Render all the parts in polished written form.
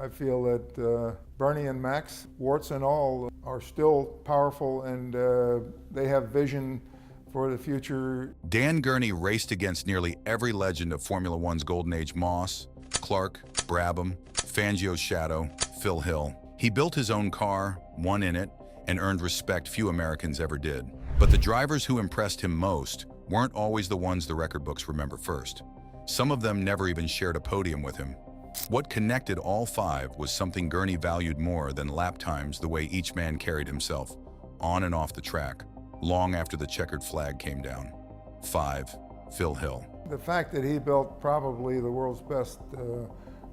I feel that Bernie and Max, warts and all, are still powerful, and they have vision for the future. Dan Gurney raced against nearly every legend of Formula One's golden age: Moss, Clark, Brabham, Fangio's shadow, Phil Hill. He built his own car, won in it, and earned respect few Americans ever did. But the drivers who impressed him most weren't always the ones the record books remember first. Some of them never even shared a podium with him. What connected all five was something Gurney valued more than lap times: the way each man carried himself, on and off the track, long after the checkered flag came down. 5. Phil Hill. The fact that he built probably the world's best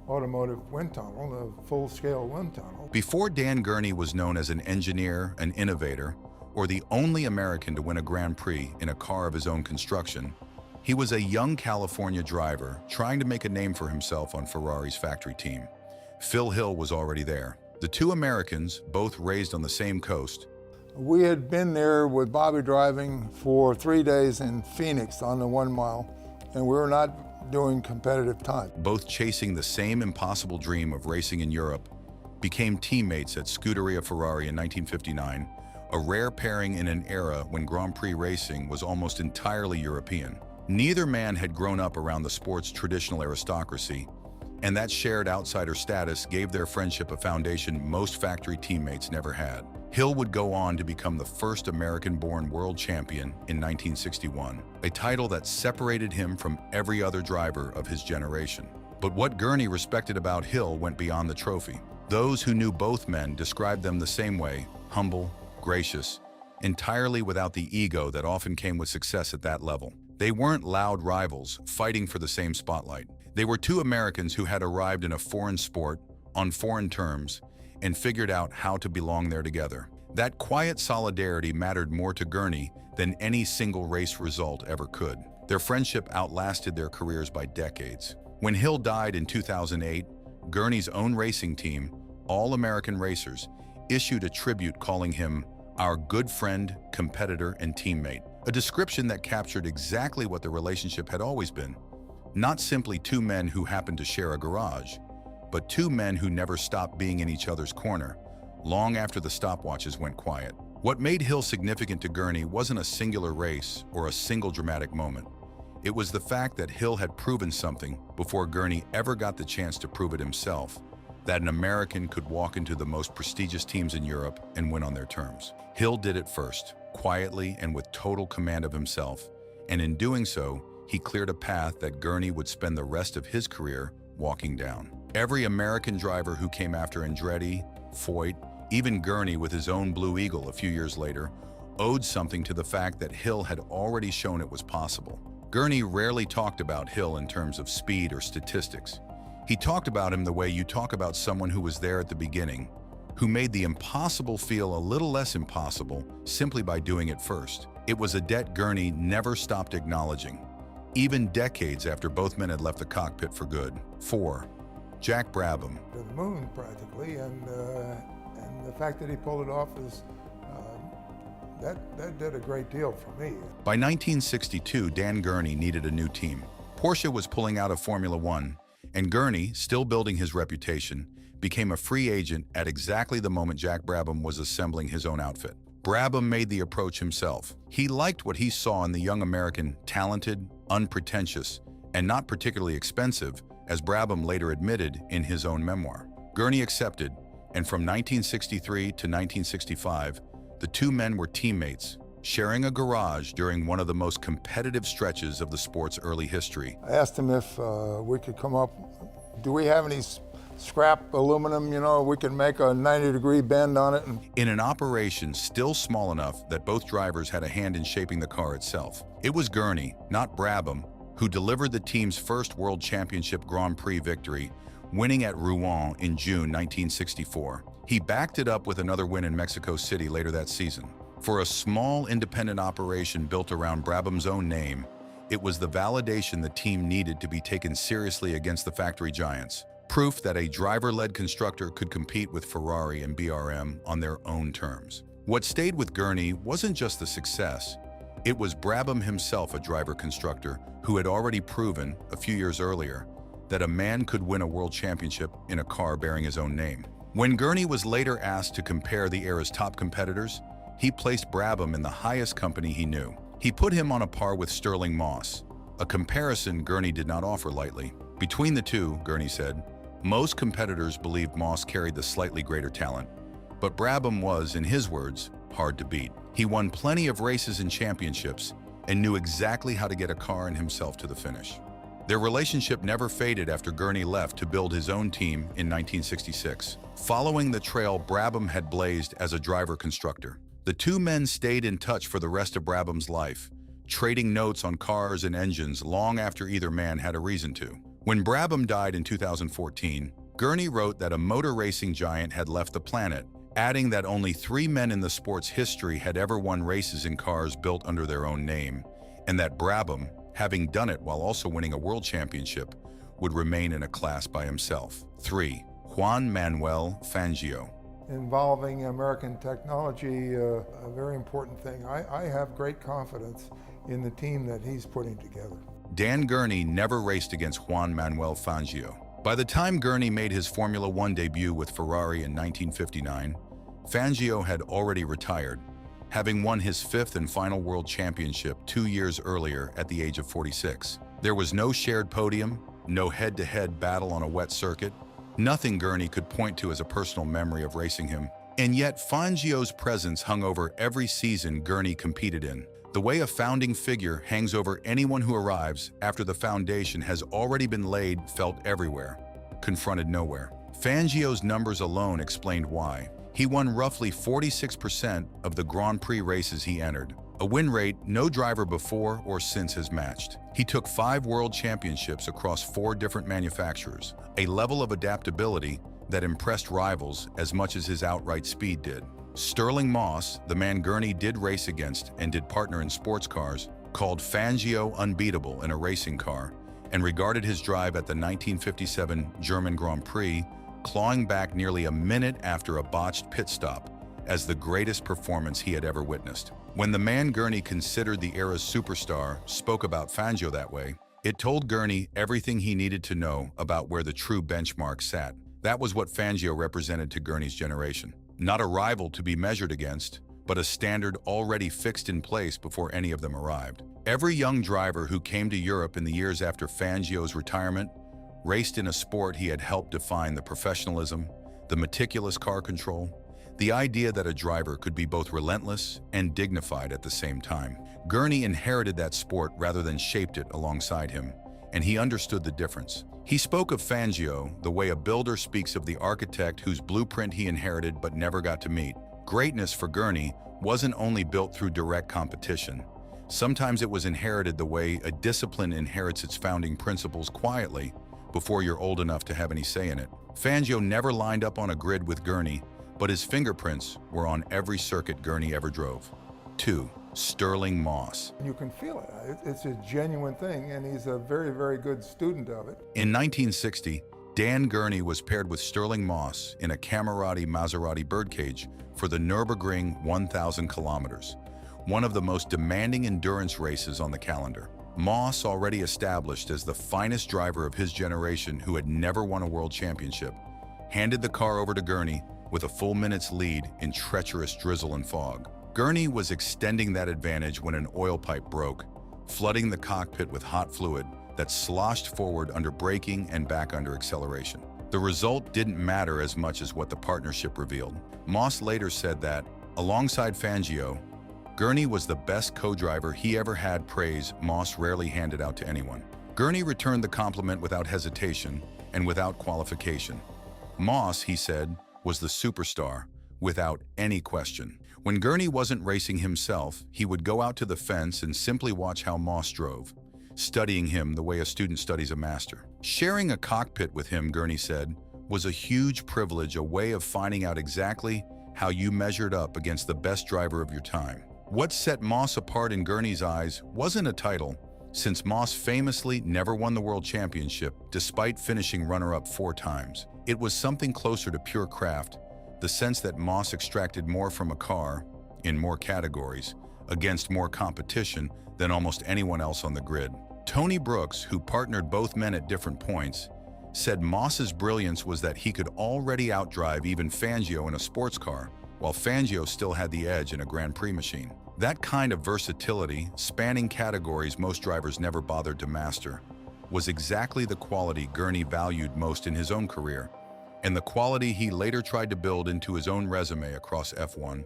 automotive wind tunnel, the full-scale wind tunnel. Before Dan Gurney was known as an engineer, an innovator, or the only American to win a Grand Prix in a car of his own construction, he was a young California driver trying to make a name for himself on Ferrari's factory team. Phil Hill was already there. The two Americans, both raised on the same coast. We had been there with Bobby driving for 3 days in Phoenix on the 1 mile, and we were not doing competitive time. Both chasing the same impossible dream of racing in Europe, became teammates at Scuderia Ferrari in 1959, a rare pairing in an era when Grand Prix racing was almost entirely European. Neither man had grown up around the sport's traditional aristocracy, and that shared outsider status gave their friendship a foundation most factory teammates never had. Hill would go on to become the first American-born world champion in 1961, a title that separated him from every other driver of his generation. But what Gurney respected about Hill went beyond the trophy. Those who knew both men described them the same way: humble, gracious, entirely without the ego that often came with success at that level. They weren't loud rivals fighting for the same spotlight. They were two Americans who had arrived in a foreign sport, on foreign terms, and figured out how to belong there together. That quiet solidarity mattered more to Gurney than any single race result ever could. Their friendship outlasted their careers by decades. When Hill died in 2008, Gurney's own racing team, All American Racers, issued a tribute calling him our good friend, competitor, and teammate, a description that captured exactly what the relationship had always been. Not simply two men who happened to share a garage, but two men who never stopped being in each other's corner, long after the stopwatches went quiet. What made Hill significant to Gurney wasn't a singular race or a single dramatic moment. It was the fact that Hill had proven something before Gurney ever got the chance to prove it himself, that an American could walk into the most prestigious teams in Europe and win on their terms. Hill did it first, quietly and with total command of himself, and in doing so, he cleared a path that Gurney would spend the rest of his career walking down. Every American driver who came after Andretti, Foyt, even Gurney with his own Blue Eagle a few years later, owed something to the fact that Hill had already shown it was possible. Gurney rarely talked about Hill in terms of speed or statistics. He talked about him the way you talk about someone who was there at the beginning, who made the impossible feel a little less impossible simply by doing it first. It was a debt Gurney never stopped acknowledging, even decades after both men had left the cockpit for good. 4. Jack Brabham. To the moon, practically, and the fact that he pulled it off is, that did a great deal for me. By 1962, Dan Gurney needed a new team. Porsche was pulling out of Formula One, and Gurney, still building his reputation, became a free agent at exactly the moment Jack Brabham was assembling his own outfit. Brabham made the approach himself. He liked what he saw in the young American, talented, unpretentious, and not particularly expensive, as Brabham later admitted in his own memoir. Gurney accepted, and from 1963 to 1965, the two men were teammates, sharing a garage during one of the most competitive stretches of the sport's early history. I asked him if we could come up, do we have any scrap aluminum, we can make a 90-degree bend on it. In an operation still small enough that both drivers had a hand in shaping the car itself. It was Gurney, not Brabham, who delivered the team's first World Championship Grand Prix victory, winning at Rouen in June 1964. He backed it up with another win in Mexico City later that season. For a small independent operation built around Brabham's own name, it was the validation the team needed to be taken seriously against the factory giants. Proof that a driver-led constructor could compete with Ferrari and BRM on their own terms. What stayed with Gurney wasn't just the success. It was Brabham himself, a driver-constructor, who had already proven, a few years earlier, that a man could win a world championship in a car bearing his own name. When Gurney was later asked to compare the era's top competitors, he placed Brabham in the highest company he knew. He put him on a par with Stirling Moss, a comparison Gurney did not offer lightly. Between the two, Gurney said, most competitors believed Moss carried the slightly greater talent, but Brabham was, in his words, hard to beat. He won plenty of races and championships and knew exactly how to get a car and himself to the finish. Their relationship never faded after Gurney left to build his own team in 1966. Following the trail Brabham had blazed as a driver-constructor, the two men stayed in touch for the rest of Brabham's life, trading notes on cars and engines long after either man had a reason to. When Brabham died in 2014, Gurney wrote that a motor racing giant had left the planet, adding that only 3 men in the sport's history had ever won races in cars built under their own name, and that Brabham, having done it while also winning a world championship, would remain in a class by himself. 3. Juan Manuel Fangio. Involving American technology, a very important thing. I have great confidence in the team that he's putting together. Dan Gurney never raced against Juan Manuel Fangio. By the time Gurney made his Formula One debut with Ferrari in 1959, Fangio had already retired, having won his 5th and final world championship 2 years earlier at the age of 46. There was no shared podium, no head-to-head battle on a wet circuit, nothing Gurney could point to as a personal memory of racing him. And yet Fangio's presence hung over every season Gurney competed in. The way a founding figure hangs over anyone who arrives after the foundation has already been laid felt everywhere, confronted nowhere. Fangio's numbers alone explained why. He won roughly 46% of the Grand Prix races he entered, a win rate no driver before or since has matched. He took 5 world championships across 4 different manufacturers, a level of adaptability that impressed rivals as much as his outright speed did. Stirling Moss, the man Gurney did race against and did partner in sports cars, called Fangio unbeatable in a racing car and regarded his drive at the 1957 German Grand Prix, clawing back nearly a minute after a botched pit stop, as the greatest performance he had ever witnessed. When the man Gurney considered the era's superstar spoke about Fangio that way, it told Gurney everything he needed to know about where the true benchmark sat. That was what Fangio represented to Gurney's generation. Not a rival to be measured against, but a standard already fixed in place before any of them arrived. Every young driver who came to Europe in the years after Fangio's retirement raced in a sport he had helped define: the professionalism, the meticulous car control, the idea that a driver could be both relentless and dignified at the same time. Gurney inherited that sport rather than shaped it alongside him, and he understood the difference. He spoke of Fangio the way a builder speaks of the architect whose blueprint he inherited but never got to meet. Greatness for Gurney wasn't only built through direct competition. Sometimes it was inherited the way a discipline inherits its founding principles quietly before you're old enough to have any say in it. Fangio never lined up on a grid with Gurney, but his fingerprints were on every circuit Gurney ever drove. 2. Stirling Moss. You can feel it. It's a genuine thing, and he's a very, very good student of it. In 1960, Dan Gurney was paired with Stirling Moss in a Camerati Maserati birdcage for the Nürburgring 1,000 kilometers, one of the most demanding endurance races on the calendar. Moss, already established as the finest driver of his generation who had never won a world championship, handed the car over to Gurney with a full minute's lead in treacherous drizzle and fog. Gurney was extending that advantage when an oil pipe broke, flooding the cockpit with hot fluid that sloshed forward under braking and back under acceleration. The result didn't matter as much as what the partnership revealed. Moss later said that, alongside Fangio, Gurney was the best co-driver he ever had, praise Moss rarely handed out to anyone. Gurney returned the compliment without hesitation and without qualification. Moss, he said, was the superstar, without any question. When Gurney wasn't racing himself, he would go out to the fence and simply watch how Moss drove, studying him the way a student studies a master. Sharing a cockpit with him, Gurney said, was a huge privilege, a way of finding out exactly how you measured up against the best driver of your time. What set Moss apart in Gurney's eyes wasn't a title, since Moss famously never won the world championship despite finishing runner-up 4 times. It was something closer to pure craft, the sense that Moss extracted more from a car, in more categories, against more competition than almost anyone else on the grid. Tony Brooks, who partnered both men at different points, said Moss's brilliance was that he could already outdrive even Fangio in a sports car, while Fangio still had the edge in a Grand Prix machine. That kind of versatility, spanning categories most drivers never bothered to master, was exactly the quality Gurney valued most in his own career, and the quality he later tried to build into his own resume across F1,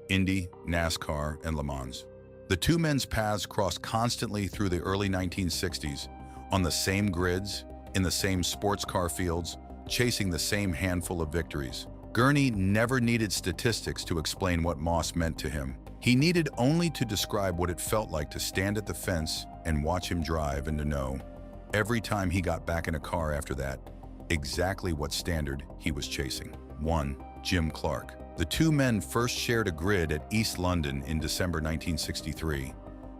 Indy, NASCAR, and Le Mans. The two men's paths crossed constantly through the early 1960s, on the same grids, in the same sports car fields, chasing the same handful of victories. Gurney never needed statistics to explain what Moss meant to him. He needed only to describe what it felt like to stand at the fence and watch him drive, and to know, every time he got back in a car after that, exactly what standard he was chasing. 1. Jim Clark. The two men first shared a grid at East London in December 1963,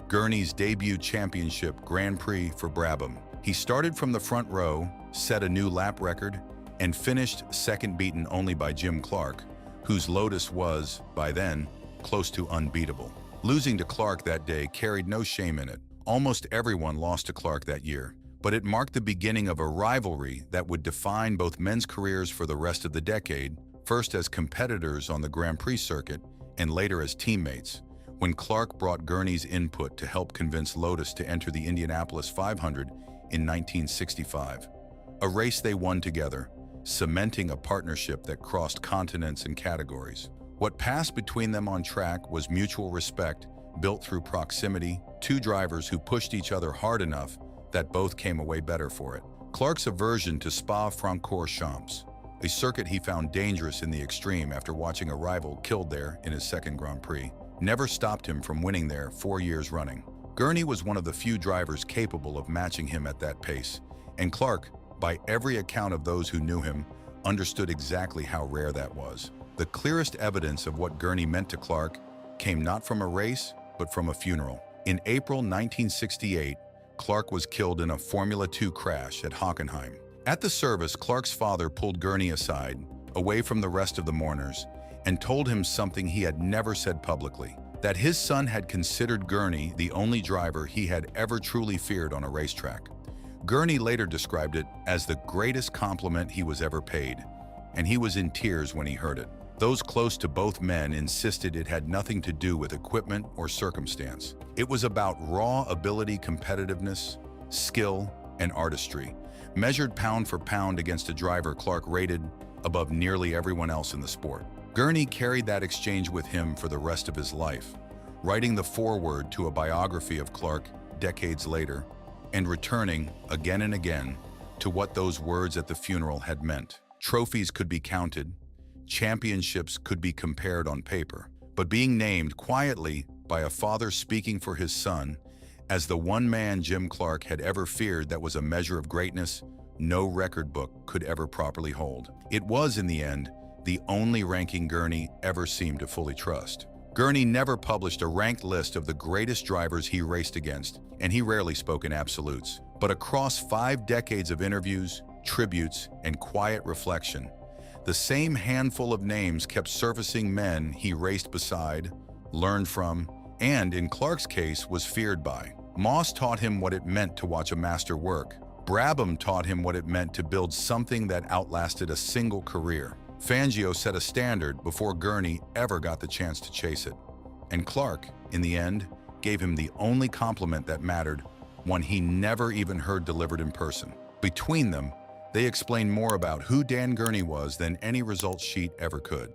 Gurney's debut championship Grand Prix for Brabham. He started from the front row, set a new lap record, and finished second, beaten only by Jim Clark, whose Lotus was, by then, close to unbeatable. Losing to Clark that day carried no shame in it. Almost everyone lost to Clark that year, but it marked the beginning of a rivalry that would define both men's careers for the rest of the decade, first as competitors on the Grand Prix circuit and later as teammates, when Clark brought Gurney's input to help convince Lotus to enter the Indianapolis 500 in 1965. A race they won together, cementing a partnership that crossed continents and categories. What passed between them on track was mutual respect, built through proximity, two drivers who pushed each other hard enough that both came away better for it. Clark's aversion to Spa-Francorchamps, a circuit he found dangerous in the extreme after watching a rival killed there in his second Grand Prix, never stopped him from winning there 4 years running. Gurney was one of the few drivers capable of matching him at that pace, and Clark, by every account of those who knew him, understood exactly how rare that was. The clearest evidence of what Gurney meant to Clark came not from a race, but from a funeral. In April 1968, Clark was killed in a Formula 2 crash at Hockenheim. At the service, Clark's father pulled Gurney aside, away from the rest of the mourners, and told him something he had never said publicly, that his son had considered Gurney the only driver he had ever truly feared on a racetrack. Gurney later described it as the greatest compliment he was ever paid, and he was in tears when he heard it. Those close to both men insisted it had nothing to do with equipment or circumstance. It was about raw ability, competitiveness, skill, and artistry, measured pound for pound against a driver Clark rated above nearly everyone else in the sport. Gurney carried that exchange with him for the rest of his life, writing the foreword to a biography of Clark decades later, and returning again and again to what those words at the funeral had meant. Trophies could be counted, championships could be compared on paper, but being named quietly by a father speaking for his son as the one man Jim Clark had ever feared that was a measure of greatness no record book could ever properly hold. It was, in the end, the only ranking Gurney ever seemed to fully trust. Gurney never published a ranked list of the greatest drivers he raced against, and he rarely spoke in absolutes. But across 5 decades of interviews, tributes, and quiet reflection, the same handful of names kept surfacing, men he raced beside, learned from, and, in Clark's case, was feared by. Moss taught him what it meant to watch a master work. Brabham taught him what it meant to build something that outlasted a single career. Fangio set a standard before Gurney ever got the chance to chase it. And Clark, in the end, gave him the only compliment that mattered, one he never even heard delivered in person. Between them, they explained more about who Dan Gurney was than any results sheet ever could.